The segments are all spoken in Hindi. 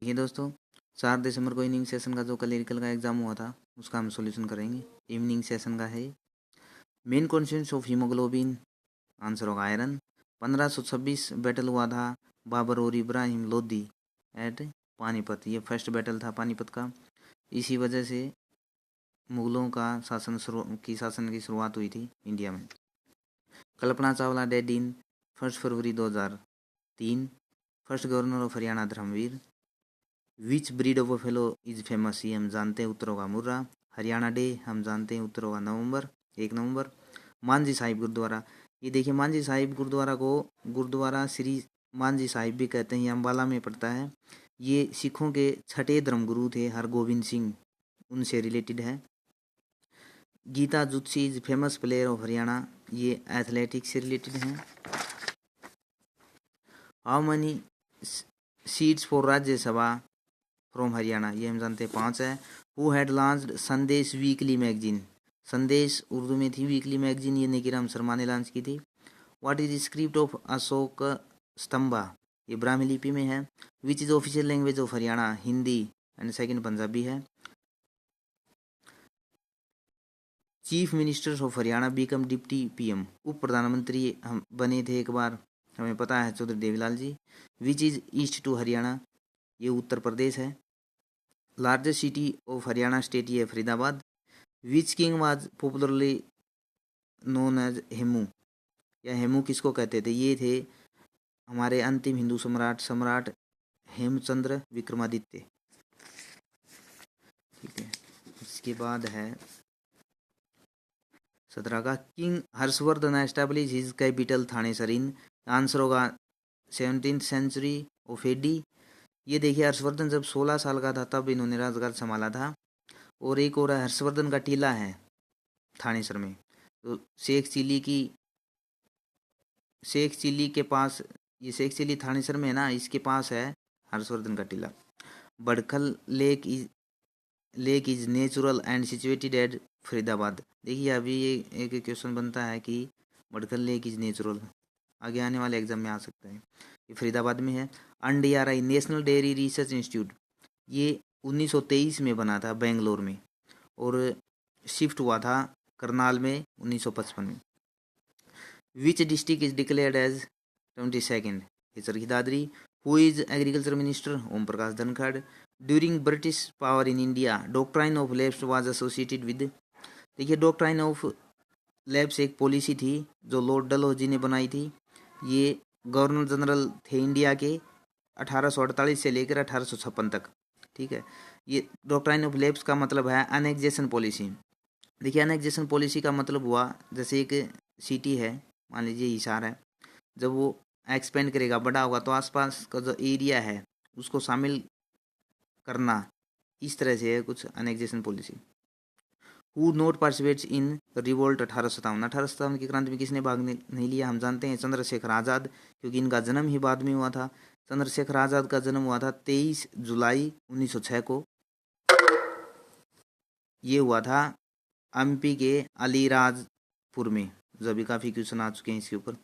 देखिए दोस्तों, 4 दिसंबर को इवनिंग सेशन का जो क्लरिकल का एग्जाम हुआ था उसका हम सॉल्यूशन करेंगे। इवनिंग सेशन का है। Main constituents of haemoglobin, answer होगा आयरन। 1526 बैटल हुआ था बाबर और इब्राहिम लोदी एट पानीपत। ये फर्स्ट बैटल था पानीपत का। इसी वजह से मुगलों का शासन की शुरुआत हुई थी इंडिया में। Kalpana Chawla dead in 1 February 2003। First governor of Haryana Dharamvir. Which breed of fellow is famous, ये हम जानते हैं, उत्तर होगा मुर्रा। हरियाणा डे हम जानते हैं, उत्तर होगा 1 नवंबर। मांझी साहिब गुरुद्वारा, ये देखिए मांझी साहिब गुरुद्वारा को गुरुद्वारा श्री मांझी साहिब भी कहते हैं। ये अम्बाला में पड़ता है। ये सिखों के छठे धर्मगुरु थे हरगोबिंद सिंह, उनसे रिलेटेड है। Geeta Zutshi is famous player of Haryana, ये एथलेटिक्स से रिलेटेड है। How many seats for Rajya Sabha from Haryana, ये हम जानते हैं 5 है। Who had launched Sandesh weekly magazine, Sandesh Urdu में थी वीकली मैगजीन, ये नेकीराम शर्मा ने लॉन्च की थी। What is script of Ashok Stambha, ये ब्राह्मी लिपि में है। Which is official language of Haryana, Hindi and second Punjabi है। Chief ministers of Haryana become deputy PM, उप प्रधानमंत्री हम बने थे एक बार, हमें पता है, Chaudhary Devi Lal ji. Which is east to Haryana, ये उत्तर प्रदेश है। Largest city of Haryana state, ये Faridabad. Which king was popularly known as Hemu, या हेमू किसको कहते थे, ये थे हमारे अंतिम हिंदू सम्राट हेमचंद्र विक्रमादित्य। ठीक है, इसके बाद है 17 का, king Harshavardhana establish his capital Thanesar in, answer होगा 17th सेंचुरी ऑफ एडी। ये देखिए हर्षवर्धन जब 16 साल का था तब इन्होंने राजगार संभाला था। और एक और हर्षवर्धन का टीला है थानेसर में, तो शेख चिली के पास, ये शेख चिली थानेसर में है ना, इसके पास है हर्षवर्धन का टीला। Badkhal lake is natural and situated at Faridabad. देखिए अभी ये एक क्वेश्चन बनता है कि बड़खल लेक इज नेचुरल, आगे आने वाले एग्जाम में आ सकता है। ये फरीदाबाद में है। NDRI national dairy research institute, ये 1923 में बना था बेंगलोर में, और शिफ्ट हुआ था करनाल में 1955 में। Which district is declared as 22nd, ये Charkhi Dadri. Who is agriculture minister, Om Prakash Dhankhar. During British power in India doctrine of lapse was associated with, देखिए डॉक्ट्राइन ऑफ लेफ्ट एक पॉलिसी थी जो लॉर्ड डलहौजी ने बनाई थी। ये गवर्नर जनरल थे इंडिया के 1848 से लेकर 1856 तक। ठीक है, ये डॉक्ट्राइन ऑफ लेफ्ट का मतलब है अनेक्जेशन पॉलिसी। देखिए अनेक्जेशन पॉलिसी का मतलब हुआ, जैसे एक सिटी है, मान लीजिए हिसार है, जब वो एक्सपेंड करेगा, बड़ा होगा, तो आसपास का जो एरिया है उसको शामिल करना, इस तरह से है कुछ annexation policy. Who not participates in revolt 1857 की क्रांति में किसने भाग नहीं लिया, हम जानते हैं चंद्रशेखर आज़ाद, क्योंकि इनका जन्म ही बाद में हुआ था। चंद्रशेखर आज़ाद का जन्म हुआ था 23 जुलाई 1906 को। ये हुआ था MP के अलीराजपुर में, जो अभी काफ़ी क्वेश्चन आ चुके हैं इसके ऊपर,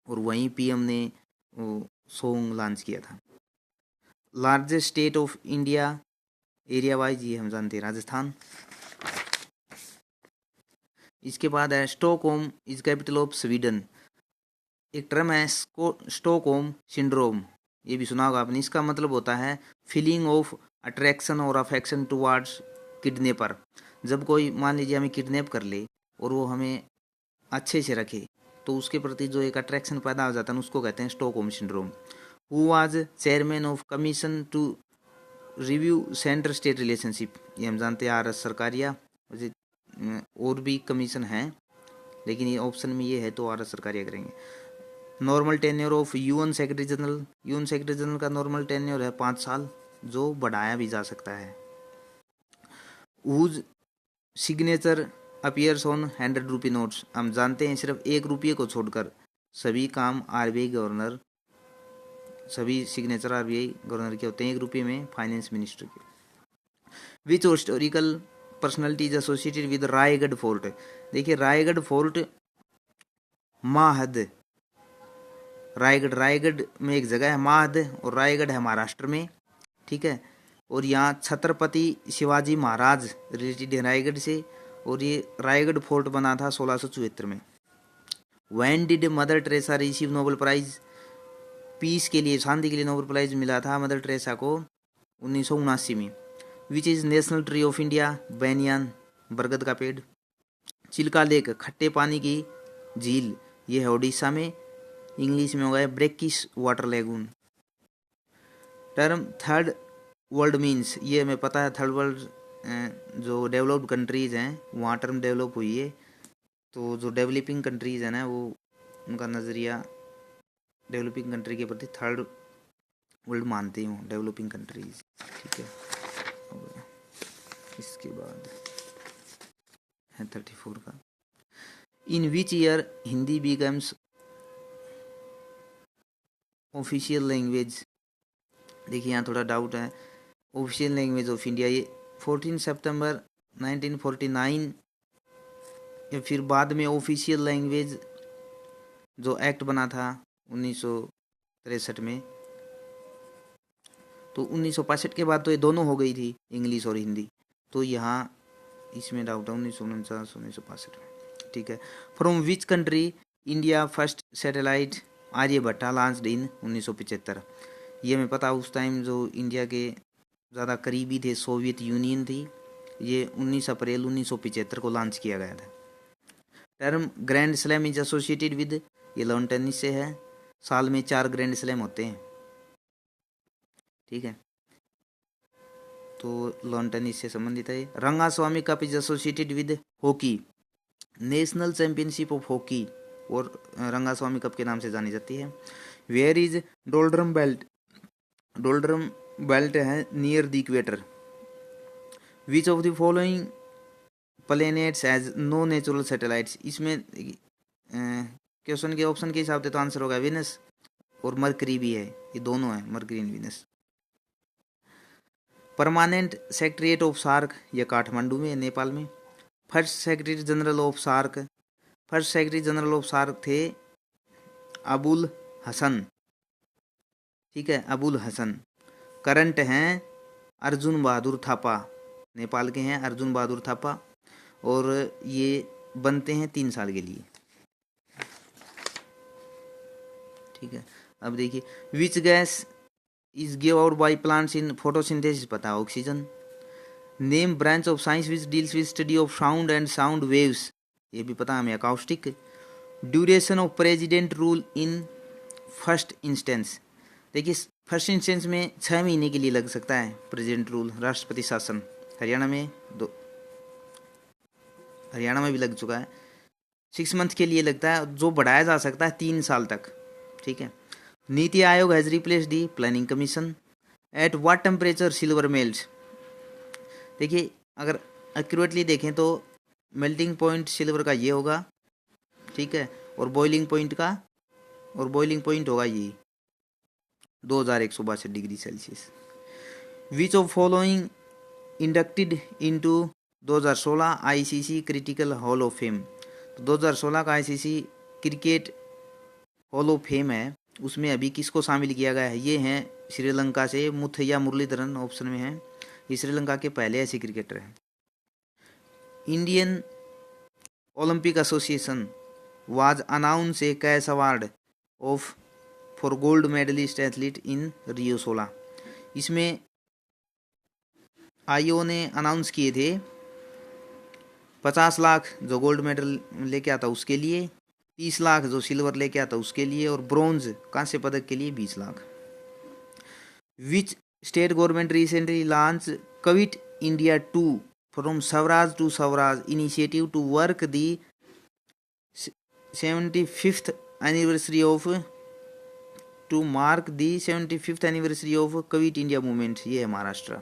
और वहीं PM ने सॉन्ग लॉन्च किया था। Largest state of India area wise, ये हम जानते हैं राजस्थान। इसके बाद है Stockholm is capital of Sweden. एक टर्म है स्टॉकहोम सिंड्रोम, ये भी सुना होगा आपने। इसका मतलब होता है फीलिंग ऑफ अट्रैक्शन और अफेक्शन टुवर्ड्स किडनैपर। जब कोई मान लीजिए हमें किडनैप कर ले और वो हमें अच्छे से रखे, तो उसके प्रति जो एक अट्रैक्शन पैदा हो जाता है उसको कहते हैं Stockholm syndrome. Who was chairman of commission to review centre state relationship, ये हम जानते हैं RS सरकारिया। और भी कमीशन है, लेकिन ये ऑप्शन में ये है तो RS सरकारिया करेंगे। Normal tenure of UN secretary general, UN secretary general का नॉर्मल टेन्योर है 5 साल, जो बढ़ाया भी जा सकता है। Whose signature appears on 100 rupee notes, हम जानते हैं सिर्फ 1 रुपये को छोड़कर सभी काम RBI गवर्नर, सभी सिग्नेचर RBI गवर्नर के होते हैं, 1 रुपये में फाइनेंस मिनिस्टर के। विच historical personality is associated with Raigarh fort, देखिए रायगढ़ फोर्ट माहद, रायगढ़ में एक जगह है माहद, और रायगढ़ है महाराष्ट्र में। ठीक है। और यहाँ छत्रपति शिवाजी महाराज रिलेटेड है रायगढ़ से, और ये रायगढ़ फोर्ट बना था 1674 में। When did Mother Teresa receive Nobel prize, peace के लिए, शांति के लिए नोबेल प्राइज मिला था मदर टेरेसा को 1979 में। Which is national tree of India, banyan, बरगद का पेड़। चिल्का लेक, खट्टे पानी की झील, ये है ओडिशा में, इंग्लिश में होगा है brackish water lagoon. Term third world means, ये हमें पता है थर्ड वर्ल्ड जो डेवलप्ड कंट्रीज हैं वहाँ टर्म डेवलप हुई है, तो जो डेवलपिंग कंट्रीज है ना वो उनका नज़रिया डेवलपिंग कंट्री के प्रति थर्ड वर्ल्ड मानते हो, डेवलपिंग कंट्रीज, ठीक है। इसके बाद है 34 का, in which year Hindi becomes official language. देखिए यहाँ थोड़ा डाउट है, ऑफिशियल लैंग्वेज ऑफ इंडिया ये 14 सितंबर 1949 या फिर बाद में ऑफिशियल लैंग्वेज जो एक्ट बना था 1963 में, तो 1965 के बाद तो ये दोनों हो गई थी, इंग्लिश और हिंदी, तो यहाँ इसमें डाउट है 1949 1965 में, ठीक है। From which country India first satellite Aryabhata launched in 1975। ये हमें पता उस टाइम जो इंडिया के ज़्यादा करीबी थे सोवियत यूनियन थी, ये 19 अप्रैल 1975 को लॉन्च किया गया था। Term grand slam is associated with, ये लॉन टेनिस से है, साल में 4 ग्रैंड स्लैम होते हैं, ठीक है, तो लॉन टेनिस से संबंधित है। Rangaswamy cup is associated with hockey, national championship of hockey और रंगास्वामी कप के नाम से जानी जाती है। Where is doldrum belt, doldrum belt है near the equator. Which of the following planets has no natural satellites, इसमें क्वेश्चन के ऑप्शन के हिसाब से तो आंसर होगा विनस और मरकरी भी है, ये दोनों है Mercury and Venus. Permanent secretariat of SAARC, ये काठमांडू में, नेपाल में। First secretary general of SAARC, first secretary general of SAARC थे अबुल हसन, ठीक है, अबुल हसन। करंट हैं अर्जुन बहादुर थापा, नेपाल के हैं अर्जुन बहादुर थापा, और ये बनते हैं 3 साल के लिए, ठीक है। अब देखिए which gas is give out by plants in photosynthesis, पता है oxygen. Name branch of science which deals with study of sound and sound waves, ये भी पता हमें acoustic. Duration of president rule in first instance, देखिए फर्स्ट इंस्टेंस में 6 महीने के लिए लग सकता है प्रेसिडेंट रूल, राष्ट्रपति शासन। हरियाणा में हरियाणा में भी लग चुका है, 6 मंथ के लिए लगता है, जो बढ़ाया जा सकता है 3 साल तक, ठीक है। NITI Aayog has replace the planning commission. At what temperature silver melts, देखिए अगर एक्यूरेटली देखें तो मेल्टिंग पॉइंट सिल्वर का ये होगा, ठीक है, और बॉइलिंग पॉइंट होगा ये 2162 degree Celsius. Which of following inducted into 2016 ICC critical hall of fame, तो 2016 का ICC cricket hall of fame है, उसमें अभी किसको शामिल किया गया है, ये हैं श्रीलंका से मुथैया मुरलीधरन ऑप्शन में है, ये श्रीलंका के पहले ऐसे क्रिकेटर हैं। Indian Olympic association was announce a cash award of for gold medalist athlete in Rio 16, इसमें आईओ ने अनाउंस किए थे 50 लाख जो गोल्ड मेडल लेके आता उसके लिए, 30 लाख जो सिल्वर लेके आता उसके लिए, और ब्रॉन्ज कांस्य पदक के लिए 20 lakh. Which state government recently launch quit India 2 from Swaraj to Swaraj initiative to work the 75th anniversary of to mark the 75th anniversary of quit India movement, ये है महाराष्ट्र।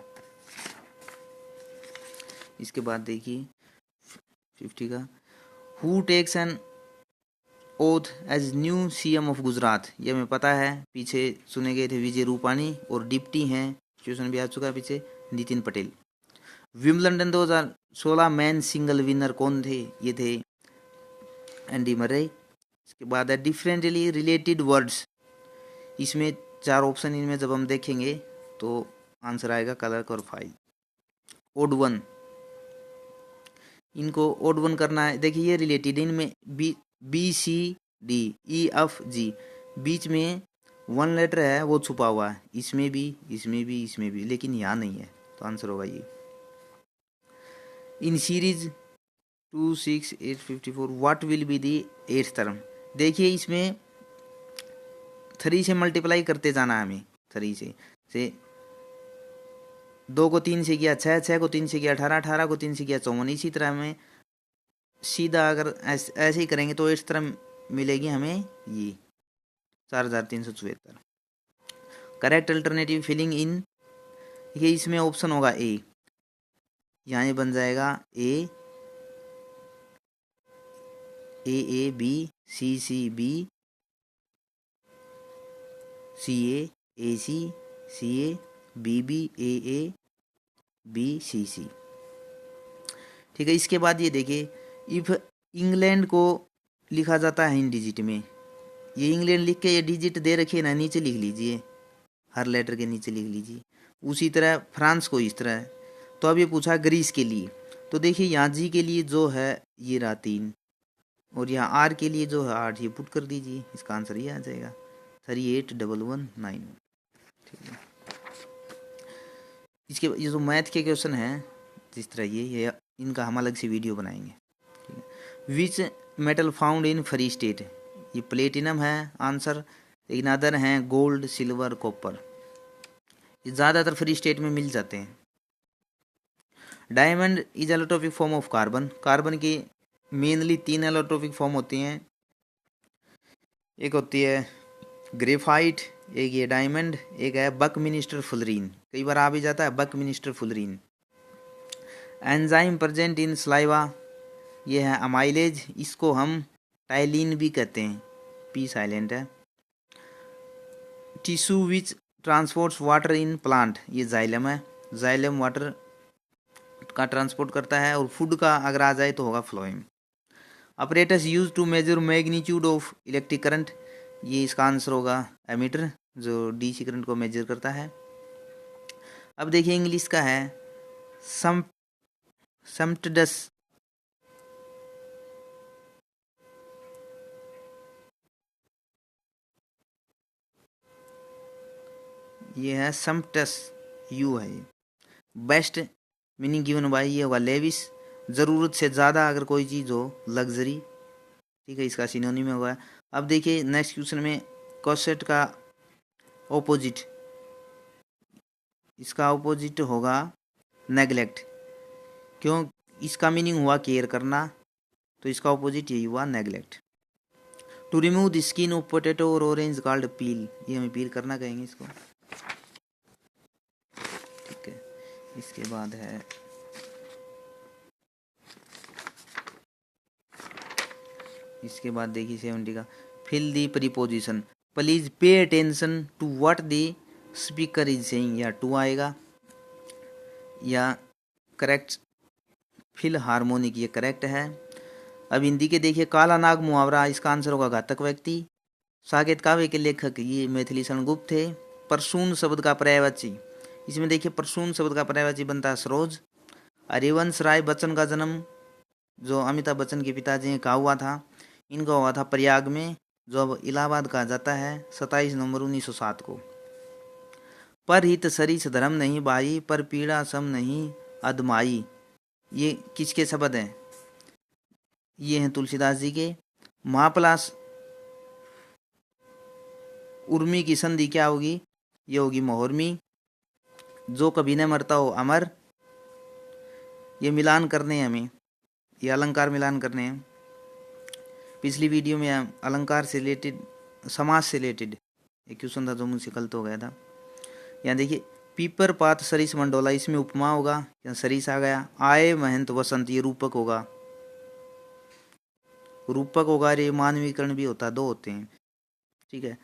इसके बाद देखिए 50 का, who takes an oath as new CM of Gujarat, ये हमें पता है, पीछे चुने गए थे विजय रूपाणी, और डिप्टी हैं, क्वेश्चन भी आ चुका है पीछे, Nitin Patel. Wimbledon 2016 man single winner कौन थे, ये थे एंडी मरे। इसके बाद है डिफरेंटली रिलेटेड वर्ड्स, इसमें 4 ऑप्शन, इनमें जब हम देखेंगे तो आंसर आएगा क्लर्क और फाइल। ओड वन, इनको ओड वन करना है। देखिए ये रिलेटेड, इनमें B C D E F G, बीच में वन लेटर है वो छुपा हुआ है, इसमें भी इसमें भी इसमें भी, लेकिन यहाँ नहीं है, तो आंसर होगा ये। In series 2 6 8 54 what will be the eighth term. देखिए इसमें 3 से मल्टीप्लाई करते जाना है हमें, 3 से 2 को 3 से किया 6, 6 को 3 से किया 18, 18 को 3 से किया 54। इसी तरह हमें सीधा अगर ऐसे ही करेंगे तो एट्थ टर्म मिलेगी हमें ये 4374। करेक्ट अल्टरनेटिव फिलिंग इन, ये इसमें ऑप्शन होगा ए, यहाँ ये बन जाएगा A A B C B C A C A B A B C. ठीक है, इसके बाद ये देखिए इफ इंग्लैंड को लिखा जाता है इन डिजिट में, ये इंग्लैंड लिख के ये डिजिट दे रखी है ना, नीचे लिख लीजिए, हर लेटर के नीचे लिख लीजिए। उसी तरह फ्रांस को इस तरह है। तो अब ये पूछा ग्रीस के लिए, तो देखिए यहाँ जी के लिए जो है ये रहा 3, और यहाँ आर के लिए जो है 8, ये पुट कर दीजिए, इसका आंसर ये आ जाएगा 381191। ठीक है, इसके ये जो मैथ के क्वेश्चन हैं जिस तरह ये इनका हम अलग से वीडियो बनाएंगे। ठीक है, which metal found in free state, ये प्लेटिनम है आंसर, लेकिन अदर हैं गोल्ड सिल्वर कॉपर, ये ज़्यादातर फ्री स्टेट में मिल जाते हैं। Diamond is allotropic form of carbon, carbon की मेनली 3 एलोट्रोपिक फॉर्म होती हैं, एक होती है ग्रेफाइट, एक ये डायमंड, एक है बकमिनिस्टर फुलरीन, कई बार आ भी जाता है buckminsterfullerene. Enzyme present in saliva, ये है अमाइलेज, इसको हम टाइलिन भी कहते हैं, पी साइलेंट है। Tissue which transports water in plant, ये जाइलम है, जाइलम वाटर का ट्रांसपोर्ट करता है। और फूड का अगर आ जाए तो होगा phloem. Apparatus use to measure magnitude of electric current, ये इसका आंसर होगा एमीटर, जो डीसी करंट को मेजर करता है। अब देखिए इंग्लिश का है समटडस, ये है समटस यू है, बेस्ट मीनिंग गिवन बाय, ये होगा लेविस, ज़रूरत से ज़्यादा अगर कोई चीज़ हो लग्जरी। ठीक है, इसका सिनोनिम में होगा। अब देखिए नेक्स्ट क्वेश्चन में कॉसेट का ऑपोजिट, इसका ऑपोजिट होगा नेग्लेक्ट, क्यों, इसका मीनिंग हुआ केयर करना, तो इसका ऑपोजिट यही हुआ neglect. To remove the skin of potato और ऑरेंज कॉल्ड पील, ये हमें पील करना कहेंगे इसको। ठीक है, इसके बाद है इसके बाद देखिए 70 का fill the preposition, please pay attention to what the speaker is saying, या टू आएगा, या करेक्ट फिल हार्मोनिक, ये करेक्ट है। अब हिंदी के देखिए काला नाग मुहावरा, इसका आंसर होगा घातक व्यक्ति। साकेत काव्य के लेखक ये मैथिली शरण गुप्त थे। परसून शब्द का पर्यायवाची, इसमें देखिए परसून शब्द का पर्यायवाची बनता है सरोज। हरिवंश राय बच्चन का जन्म, जो अमिताभ बच्चन के पिताजी हैं, कहा हुआ था, इनका हुआ था प्रयाग में, जो अब इलाहाबाद कहा जाता है, 27 नवंबर 1907 को। पर हित सरिस धर्म नहीं भाई, पर पीड़ा सम नहीं अदमाई, ये किसके शब्द हैं, ये हैं तुलसीदास जी के। महापलास उर्मी की संधि क्या होगी, ये होगी मोहर्मी। जो कभी न मरता हो अमर, ये मिलान करने हैं हमें, ये अलंकार मिलान करने हैं। पिछली वीडियो में अलंकार से रिलेटेड, समाज से रिलेटेड एक क्वेश्चन था जो मुझसे गलत हो गया था। यहाँ देखिए पीपर पात सरिस मंडोला, इसमें उपमा होगा, यहाँ सरिस आ गया। आए महंत वसंत, ये रूपक होगा, रूपक होगा, रे मानवीकरण भी होता है, 2 होते हैं। ठीक है,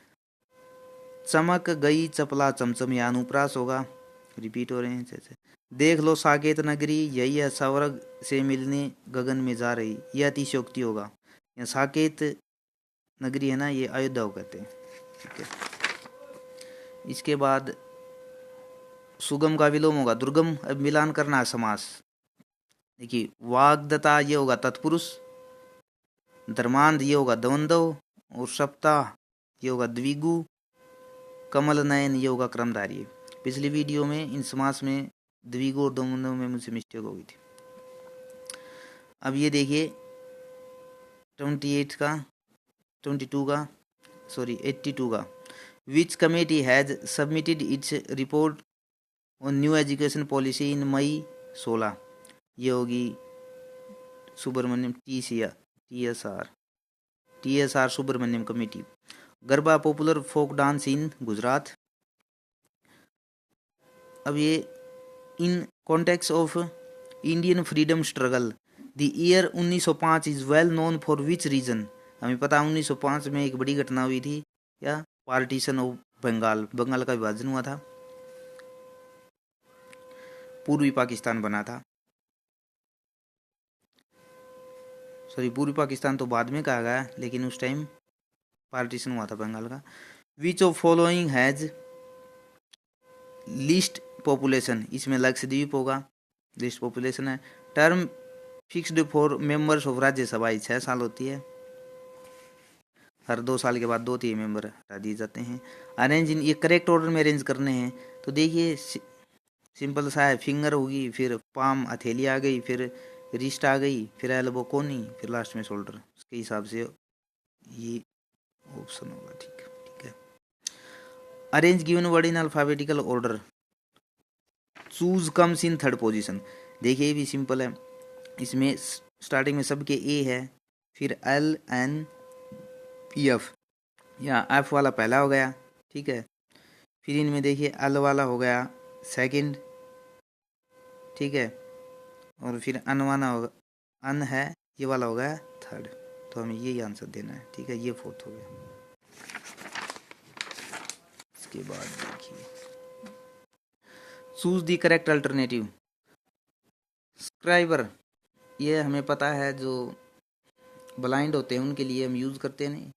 चमक गई चपला चमचम, या अनुप्रास होगा, रिपीट हो रहे हैं जैसे। देख लो साकेत नगरी, यही है स्वर्ग से मिलने गगन में जा रही, यह अतिशयोक्ति होगा। यहाँ साकेत नगरी है ना, ये अयोध्या को कहते हैं। ठीक है, इसके बाद सुगम का विलोम होगा दुर्गम। अब मिलान करना है समास। देखिए वाग्दता ये होगा तत्पुरुष, धर्मांध ये होगा द्वंद्व, और सप्ताह ये होगा द्विगु, कमल नयन ये होगा क्रमधारी। पिछली वीडियो में इन समास में द्विगु और द्वंद्व में मुझसे मिस्टेक हो गई थी। अब ये देखिए 82 का which committee has submitted its report on new education policy in May 16। ये होगी Subramanian TSR Subramanian committee. Garba popular folk dance in Gujarat. अब ये in context of Indian freedom struggle the year 1905 is well known for which reason. हमें पता है 1905 में एक बड़ी घटना हुई थी, या पार्टीशन ऑफ बंगाल, बंगाल का विभाजन हुआ था, पूर्वी पाकिस्तान बना था। सॉरी पूर्वी पाकिस्तान तो बाद में कहा गया, लेकिन उस टाइम पार्टीशन हुआ था बंगाल का। Which of following has list population, इसमें लक्षद्वीप होगा, लिस्ट पॉपुलेशन है। Term fixed for members of Rajya Sabha 6 साल होती है, हर 2 साल के बाद 2-3 मेंबर हटा दिए जाते हैं। अरेंज इन, ये करेक्ट ऑर्डर में अरेंज करने हैं। तो देखिए सिंपल सा है, फिंगर होगी, फिर पाम हथेली आ गई, फिर रिस्ट आ गई, फिर एल्बो कोनी, फिर लास्ट में शोल्डर। उसके हिसाब से ये ऑप्शन होगा। ठीक है। Arrange given word in alphabetical order, choose comes in third position. देखिए ये भी सिंपल है, इसमें स्टार्टिंग में सबके ए है, फिर LNPF, यहाँ F वाला पहला हो गया, ठीक है। फिर इनमें देखिए L वाला हो गया सेकंड, ठीक है, और फिर अन वाला होगा, अन है ये वाला हो गया थर्ड। तो हमें यही आंसर देना है, ठीक है, ये फोर्थ हो गया। इसके बाद देखिए choose the correct alternative. Scriber ये हमें पता है, जो ब्लाइंड होते हैं उनके लिए हम यूज़ करते हैं, नहीं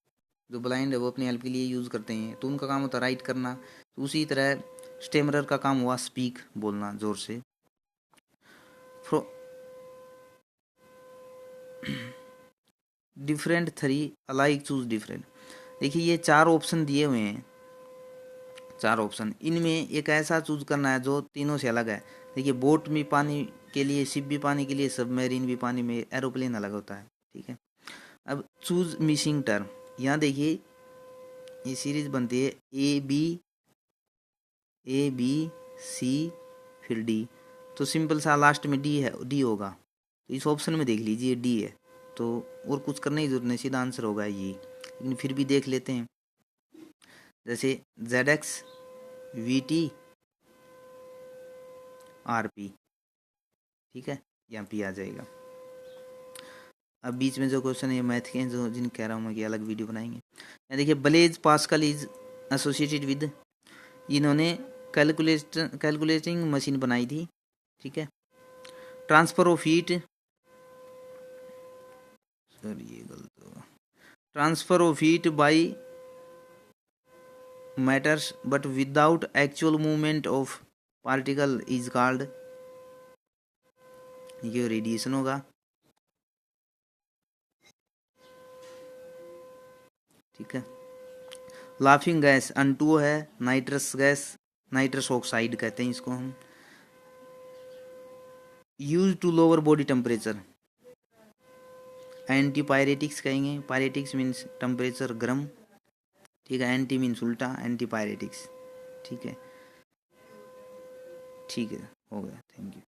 जो ब्लाइंड है वो अपनी हेल्प के लिए यूज़ करते हैं, तो उनका काम होता है राइट करना। तो उसी तरह स्टेमरर का काम हुआ स्पीक, बोलना जोर से। Different 3 alike choose different. देखिए ये 4 ऑप्शन दिए हुए हैं, 4 ऑप्शन, इनमें एक ऐसा चूज करना है जो तीनों से अलग है। देखिए बोट भी पानी के लिए, शिप भी पानी के लिए, सबमरीन भी पानी में, एरोप्लेन अलग होता है, ठीक है। अब चूज मिसिंग टर्म, यहाँ देखिए ये सीरीज बनती है A B C फिर D, तो सिंपल सा लास्ट में D होगा। तो इस ऑप्शन में देख लीजिए D है, तो और कुछ करने की जरूरत नहीं, सीधा आंसर होगा ये। लेकिन फिर भी देख लेते हैं, जैसे ZX VT RP, ठीक है, यहाँ P आ जाएगा। अब बीच में जो क्वेश्चन है ये मैथ के हैं, जो जिन कह रहा हूँ मैं कि अलग वीडियो बनाएंगे। यहाँ देखिए Blaise Pascal is associated with, इन्होंने कैलकुलेटिंग मशीन बनाई थी, ठीक है। ट्रांसफर ऑफ हीट, सर ये गलत होगा, transfer of heat bye matters but without actual movement of particle is called, ये रेडिएशन होगा, ठीक है। लाफिंग गैस N2 है, नाइट्रस गैस, नाइट्रस ऑक्साइड कहते हैं इसको हम। Use to lower body temperature, antipyretics कहेंगे, पायरेटिक्स मीन्स टेम्परेचर गर्म, ठीक है, एंटी मीन्स उल्टा, एंटी पायरेटिक्स, ठीक है, हो गया, थैंक यू।